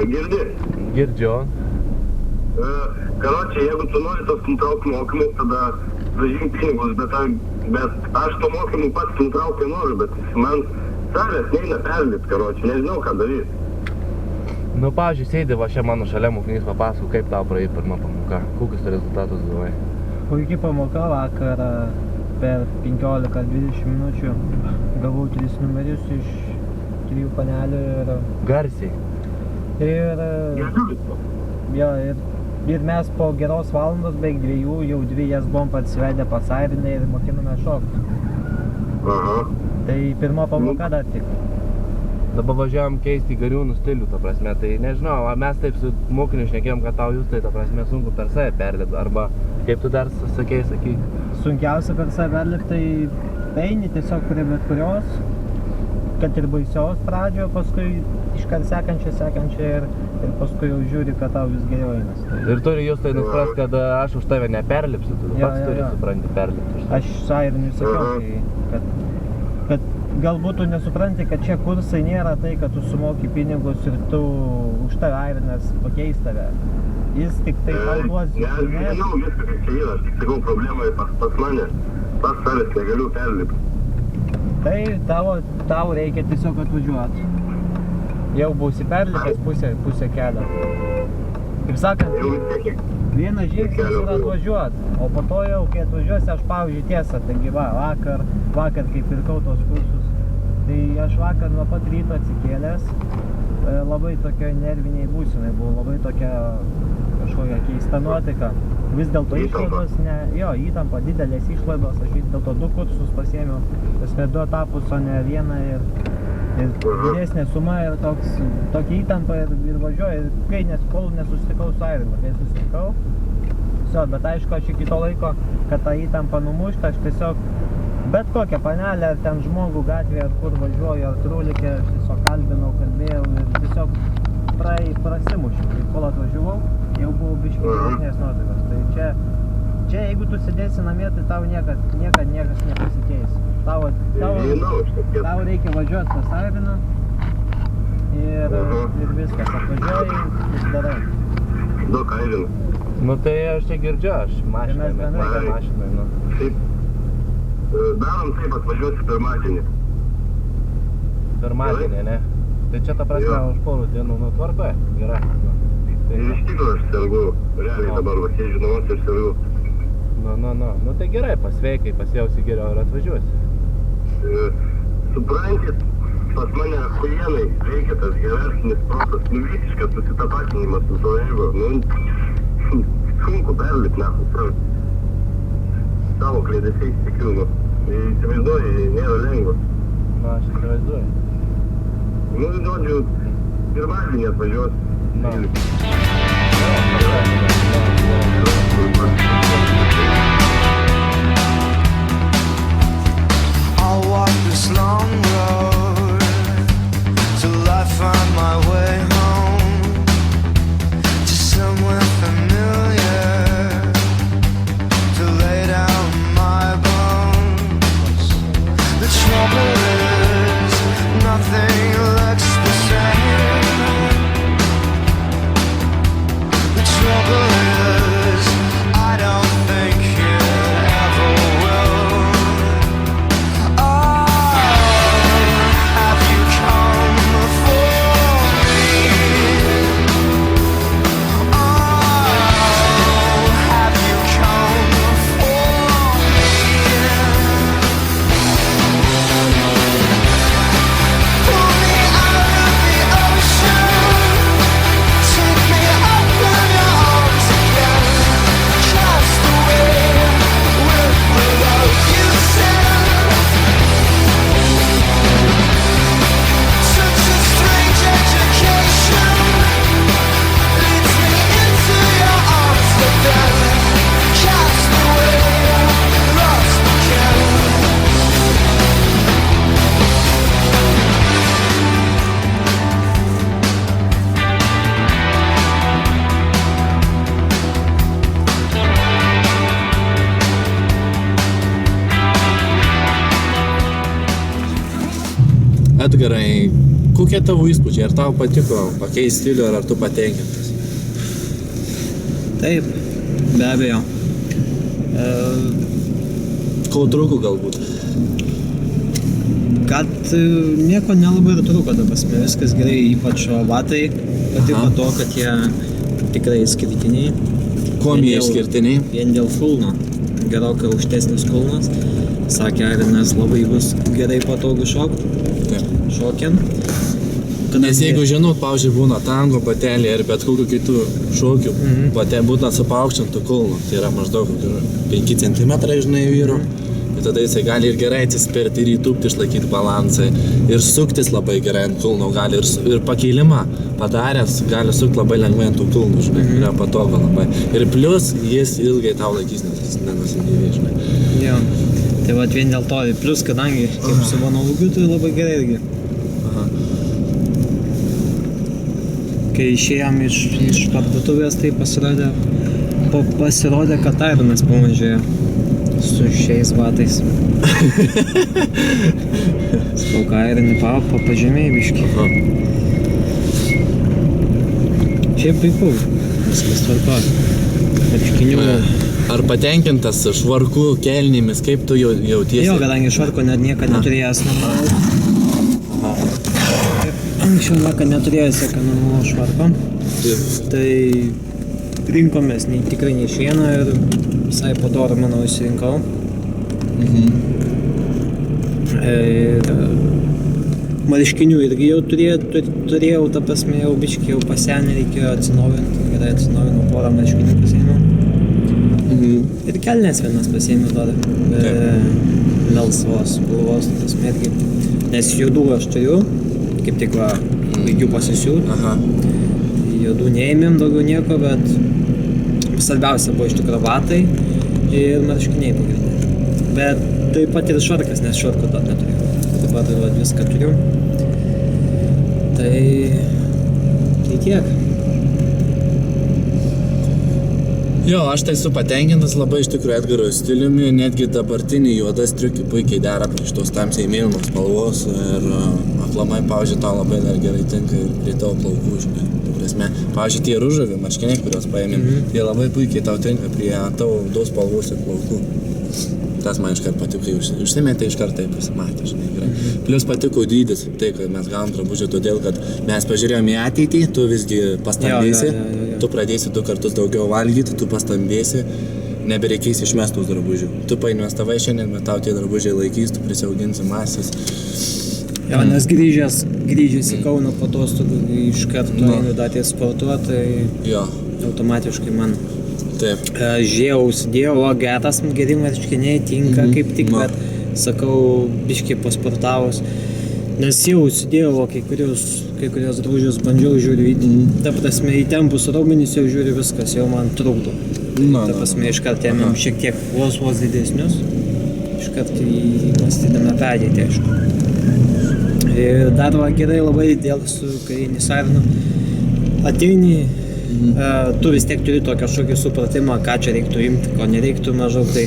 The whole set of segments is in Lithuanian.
girdi? Girdžiu. Karočią, jeigu tu nori tos nutraukti mokymus, tada grąžink pinigus, bet aš to mokymų pats nutraukti noriu, bet man salės neina perlipt, karočią, nežinau ką daryti. Nu, pavyzdžiui, sėdi va čia mano šalia mokinys, papasakau, kaip tau praeit pirmą pamoką, kokius rezultatus gavai. Puikiai pamoka vakarą per 15-20 minučių gavau 3 numerius iš 3 panelių ir... Garsiai. Ir mes po geros valandos, beveik 2, jau 2 jas buvom parsivedę pas Airinę ir mokinome šokti. Aha. Tai pirma pamoka dar tik. Dabar važiavom keisti gariūnų stilių, ta prasme, tai nežinau, mes taip su mokiniu šnekėjom, kad tau jūs tai, ta prasme, sunku per save perlipt, arba kaip tu dar sakei, sakyk. Sunkiausia per save perlipt, tai eini tiesiog prie bet kurios, kad ir baisios pradžio, paskui iškart sekančią ir paskui jau žiūri, kad tau vis geriau einas. Ir turi jūs tai nuspręst, kad aš už tave neperlipsiu, tu pats turi supranti perlipti. Aš su Airiniu sakiau, kad galbūt tu nesupranti, kad čia kursai nėra tai, kad tu sumoki pinigus ir tu už tave Airinas pakeis tave. Jis tik tai tau duos žinias. Nežinau, viską kaip čia yra, aš tik sakau, problema pas mane, pas savęs negaliu perlipti. Tai tau reikia tiesiog atvažiuoti. Jau būsi perlipęs pusę kelio. Kaip sakant, vienas žingsnis yra atvažiuoti, o po to jau, kai atvažiuosi, aš pavyzdžiui tiesą, taigi vakar kai pirkau tos kursus, tai aš vakar nuo pat ryto atsikėlęs, labai tokioj nerviniai būsenai, buvo labai tokia kažkokia keista nuotaika. Vis dėlto išlaidos, įtampa, didelės išlaidos, aš vis dėlto 2 kursus pasiėmiau, tasme 2 etapus, o ne vieną ir didesnė suma ir tokia įtampa ir važiuoju, kol nesusitikau su Airinu, kai susitikau, bet aišku, aš iki to laiko, kad tą įtampą numušti, aš tiesiog bet kokią panelę, ar ten žmogų gatvėje, ar kur važiuoju, ar trulikė, aš tiesiog kalbinau, kalbėjau ir tiesiog prasimušiau. Ir kol atvažiavau, jau buvau biškai geresnės nuotaikos. Tai čia jeigu tu sėdėsi namie, tai tau niekad niekas nepasikeis. Tau reikia važiuoti pas Airiną ir viskas, atvažiuoji ir darai. Daug Airiną. Nu tai aš čia girdžiu, aš mašinai, nu. Taip, darom taip, atvažiuosi pirmadienį. Pirmadienį, ne? Tai čia ta prasme už porų dienų, nu tvarkoje, gerai. Ir iš tikrųjų aš sergu, realiai dabar vasėdžiu namuose ir sergu. Nu tai gerai, pasveikai, pasijausi geriau ir atvažiuosi. Suprantit, pas mane achuienai veikia tas hierarchinis protas, visiškas susitapatinimas su savo ego, sunku perlipt, savo kliedesiais tikiu, įsivaizduoji, nėra lengva. Aš įsivaizduoju. Žodžiu, pirmadienį atvažiuosi. I'll walk this long road till I find my way home to somewhere familiar to lay down my bones. The trouble is nothing looks the same. The trouble is I don't think it ever will. Edgarai, kokie tavo įspūdžiai? Ar tau patiko pakeisti stilių, ar tu patenkintas? Taip, be abejo. Ko trūko galbūt? Kad nieko nelabai ir trūko, ta prasme, viskas gerai, ypač batai patiko to, kad jie tikrai išskirtiniai. Kuom jie išskirtiniai? Vien dėl kulno, gerokai aukštesnis kulnas. Sakė, Arinas labai bus gerai patogu šokiant. Nes jeigu žinot, pavyzdžiui, būna tango batelė ir bet kokių kitų šokių, būna su paaukštintu kulnu, tai yra maždaug 5 cm, žinai, vyru. Ir tada jisai gali ir gerai atsispirti, ir įtūpti, išlaikyti balansą, ir suktis labai gerai ant kulno, gali ir pakeilimą padaręs, gali sukti labai lengvai ant tų kulnų, žinai, yra patogu labai. Ir plus jis ilgai tau laikys, nes nenusidyvė, žinai. Jo, tai vat vien dėl to, plus kadangi kaip su mano ūgiu, tai labai gerai irgi. Kai išėjom iš parduotuvės, tai pasirodė, kad Arinas pamažėjo su šiais batais. Sakau, ką Arinai pažemėjai biškį. Šiaip puiku, viskas tvarko. Marškinių. Ar patenkintas švarkų kelnėmis, kaip tu jautiesi? Jo, kadangi švarko niekad neturėjęs normalaus. Anksčiau niekad neturėjęs jokio normalaus švarko. Tai rinkomės tikrai ne iš vieno ir visai padorą, manau, išsirinkau. Ir marškinių irgi jau turėjau, ta prasme, jau biškį jau pasenę, reikėjo atsinaujinti. Gerai atsinaujinau, porą marškinių pasiėmiau. Ir kelnes vienas pasiėmiau dar. Melsvos spalvos, ta prasme, irgi. Nes juodų aš turiu, kaip tik va, baigiu pasisiūt. Juodų neėmėm daugiau nieko, bet svarbiausia buvo iš tikrųjų batai ir marškiniai pagrindiniai. Bet taip pat ir švarkas, nes švarko dar neturiu. Taip pat ir viską turiu. Tai tiek. Jo, aš tai esu patenkintas labai iš tikrųjų Edgaro stiliumi, netgi dabartinį juodą striukį puikiai dera prieš tos tamsiai mėlynos spalvos ir aplamai, pavyzdžiui, tau labai dar gerai tinka ir prie tavo plaukų, žinai. Pavyzdžiui, tie ružavi marškiniai, kuriuos paėmėm, jie labai puikiai tau tinka prie tavo dos spalvos ir plaukų. Tas man iškart patiko, kai užsimetė iškart tai pasimatė, žinai, gerai. Plius patiko dydis, tai, kad mes gavom drabužį todėl, kad mes pažiūrėjom į ateitį, tu visgi pastambėsi, tu pradėsi 2 kartus daugiau valgyti, tu pastambėsi, nebereikės išmestų drabužių. Tu painvestavai šiandien, bet tau tie drabužiai laikys, tu prisiauginsi masės. Jo, nes grįžęs į Kauną po atostogų iš karto einu datės sportuoti, tai automatiškai man užsidėjau, geri marškiniai tinka kaip tik, bet sakau, biškiai pasportavus. Nes jau užsidėjau kai kurios drabužius bandžiau žiūriu, ta prasme, įtempus raumenis jau žiūriu viskas, jau man trukdo. Ta prasme, iškart ėmėm šiek tiek vos didesnius, iškart įmastydame perėti, aišku. Ir dar va gerai labai dėl su karinis Arinu ateini, tu vis tiek turi tokio šokio supratimą, ką čia reiktų imti, ko nereiktų, maždaug tai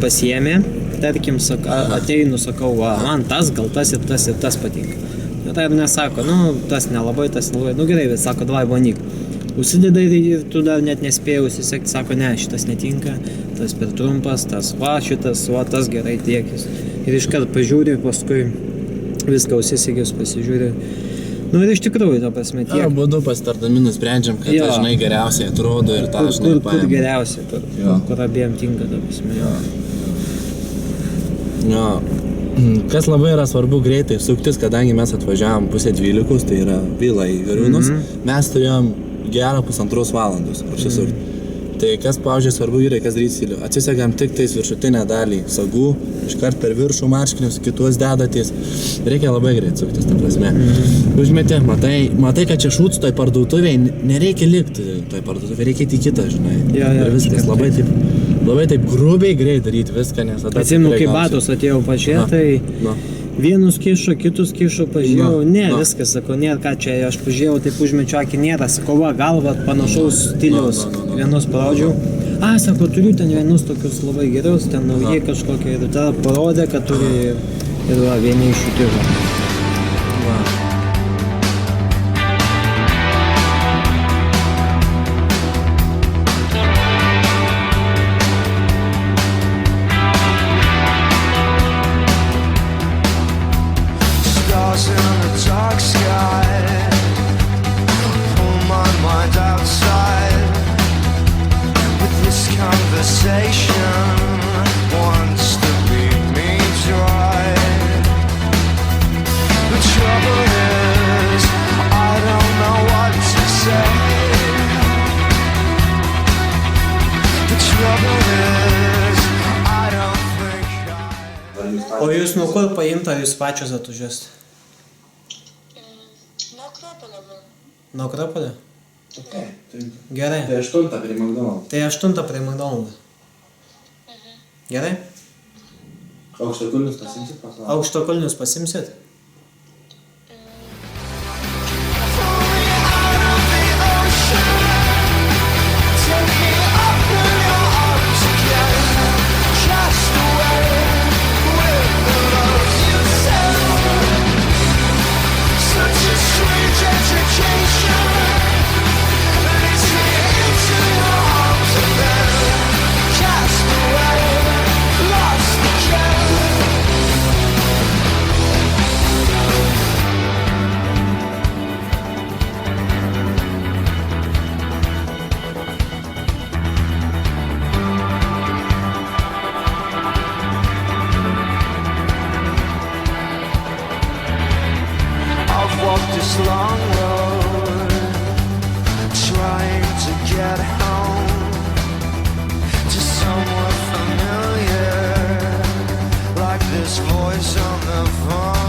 pasiėmė, tarkim, ateinu, sakau, va, man tas, gal tas ir tas patinka. Ir tai nesako, tas nelabai, gerai, bet sako, davai bandyk. Užsideda ir tu dar net nespėjai užsisekti, sako, ne, šitas netinka, tas per trumpas, tas va, šitas, va, tas gerai tiekis. Ir iškart pažiūri, paskui viską užsisegius pasižiūri. Ir iš tikrųjų, ta prasme, tiek. Būdu pasitardami nusprendžiam, kad ta, žinai, geriausiai atrodo ir tą, žinai, paėm. Kur geriausiai, kur abiem tinka, ta prasme. Jo. Kas labai yra svarbu greitai suktis, kadangi mes atvažiavom 11:30, tai yra vila į Gariūnus, mes turėjom gerą 1,5 valandos apsisukti. Tai kas, pavyzdžiui, svarbu yra, kas daryti stilių. Atsisegam tik tais viršutinę dalį sagų, iškart per viršų marškinius, kitus dedatės. Reikia labai greit suktis, ta prasme. Užmeti, matai, kad čia šūts toj parduotuvėj, nereikia likti toj parduotuvėj, reikia į kitą, žinai. Ir viskas labai taip grubiai greit daryti viską, nes tada... Atsimenu, kai batus atėjau pažiūrėti, tai vienus kišo, kitus kišo, pažiūrėjau, viskas, sakau, nėra ką čia, aš pažiūrėjau, taip užmečiu akį, nėra, sakau, va, galva panašaus stiliaus, vienus parodžiau. Sako, turiu ten vienus tokius labai gerius, ten naujai kažkokie, ir tada parodė, kad turi ir va, vieni iš jų turi. O jūs nuo kur paimta, ar jūs pačios atvažiuosit? Nuo Akropolio gal. Nuo Akropolio? Okay, tai Gerai. 8 prie McDonald's. Tai 8 prie McDonald's. Gerai? Aukštakulnius pasimsit pasaulio? Aukštakulnius pasimsit? This long road, trying to get home to somewhere familiar, like this voice on the phone.